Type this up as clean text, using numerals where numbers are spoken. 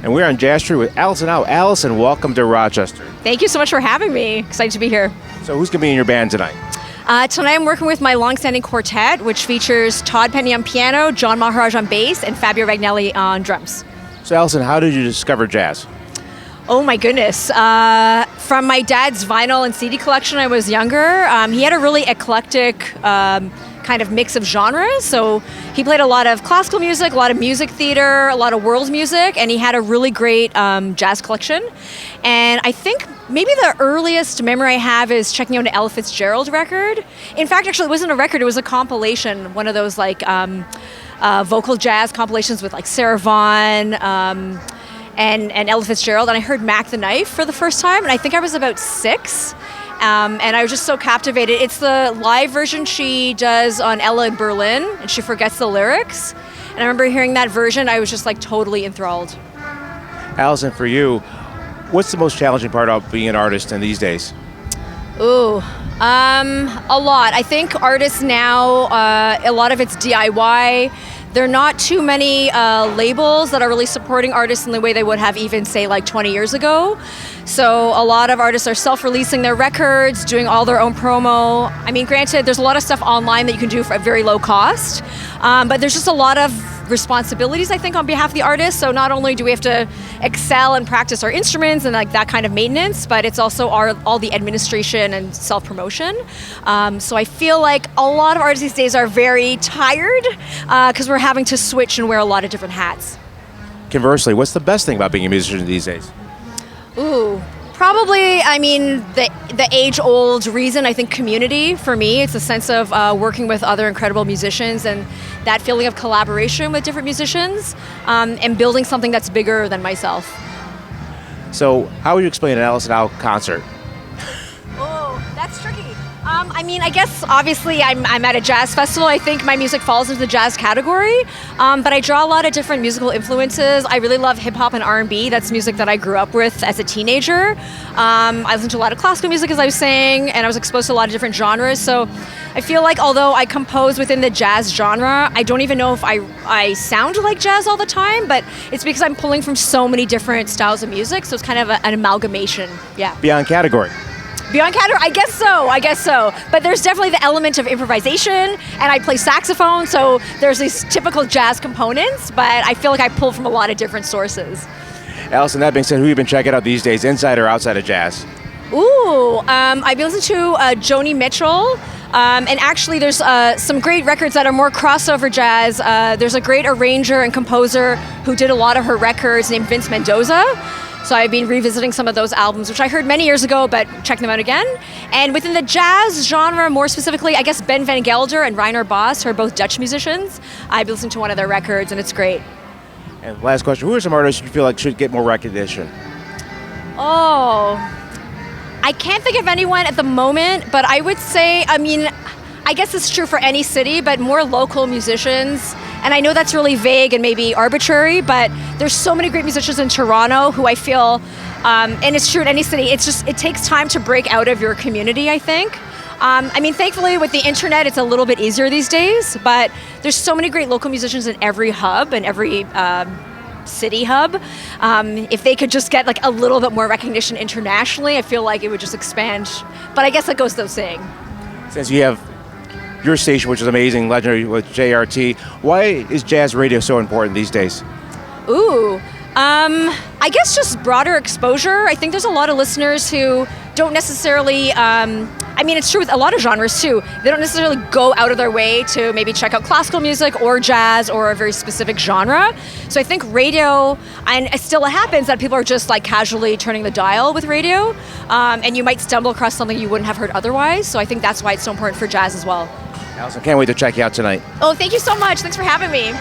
And we're on Jazz Street with Allison now. Allison, welcome to Rochester. Thank you so much for having me. Excited to be here. So who's going to be in your band tonight? Tonight I'm working with my longstanding quartet, which features Todd Penny on piano, John Maharaj on bass, and Fabio Ragnelli on drums. So Allison, how did you discover jazz? Oh my goodness. From my dad's vinyl and CD collection when I was younger. He had a really eclectic kind of mix of genres. So he played a lot of classical music, a lot of music theater, a lot of world music, and he had a really great jazz collection. And I think maybe the earliest memory I have is checking out an Ella Fitzgerald record. In fact, actually, it wasn't a record, it was a compilation, one of those like vocal jazz compilations with like Sarah Vaughan, and Ella Fitzgerald, and I heard Mac the Knife for the first time, and I think I was about 6, and I was just so captivated. It's the live version she does on Ella in Berlin, and she forgets the lyrics, and I remember hearing that version, I was just like totally enthralled. Allison, for you, what's the most challenging part of being an artist in these days? Ooh, a lot. I think artists now, a lot of it's DIY. There are not too many labels that are really supporting artists in the way they would have even, say, like 20 years ago. So a lot of artists are self-releasing their records, doing all their own promo. I mean, granted, there's a lot of stuff online that you can do for a very low cost, but there's just a lot of responsibilities, I think, on behalf of the artist. So not only do we have to excel and practice our instruments and like that kind of maintenance, but it's also all the administration and self-promotion. So I feel like a lot of artists these days are very tired because we're having to switch and wear a lot of different hats. Conversely, what's the best thing about being a musician these days? Ooh, probably, I mean, the age-old reason, I think community for me. It's a sense of working with other incredible musicians and that feeling of collaboration with different musicians and building something that's bigger than myself. So how would you explain an Allison Howe concert? Oh, that's tricky. I mean, I guess obviously I'm at a jazz festival. I think my music falls into the jazz category, but I draw a lot of different musical influences. I really love hip hop and R&B. That's music that I grew up with as a teenager. I listened to a lot of classical music, as I was saying, and I was exposed to a lot of different genres. So I feel like although I compose within the jazz genre, I don't even know if I sound like jazz all the time, but it's because I'm pulling from so many different styles of music. So it's kind of an amalgamation. Yeah. Beyond category. Beyond category, I guess so. But there's definitely the element of improvisation, and I play saxophone, so there's these typical jazz components, but I feel like I pull from a lot of different sources. Allison, that being said, who have you been checking out these days, inside or outside of jazz? Ooh, I've been listening to Joni Mitchell, and actually there's some great records that are more crossover jazz. There's a great arranger and composer who did a lot of her records named Vince Mendoza. So I've been revisiting some of those albums, which I heard many years ago, but checking them out again. And within the jazz genre, more specifically, I guess Ben van Gelder and Reiner Bos, who are both Dutch musicians. I've listened to one of their records, and it's great. And last question, who are some artists you feel like should get more recognition? Oh, I can't think of anyone at the moment, but I would say, I mean, I guess it's true for any city, but more local musicians. And I know that's really vague and maybe arbitrary, but there's so many great musicians in Toronto who I feel, and it's true in any city, it takes time to break out of your community, I think. I mean, thankfully with the internet, it's a little bit easier these days, but there's so many great local musicians in every hub and every city hub. If they could just get like a little bit more recognition internationally, I feel like it would just expand. But I guess that goes without saying. Since you have your station, which is amazing, legendary with JRT, why is jazz radio so important these days? Ooh, I guess just broader exposure. I think there's a lot of listeners who don't necessarily, I mean, it's true with a lot of genres too. They don't necessarily go out of their way to maybe check out classical music or jazz or a very specific genre. So I think radio, and it still happens that people are just like casually turning the dial with radio, and you might stumble across something you wouldn't have heard otherwise. So I think that's why it's so important for jazz as well. Allison, can't wait to check you out tonight. Oh, thank you so much. Thanks for having me.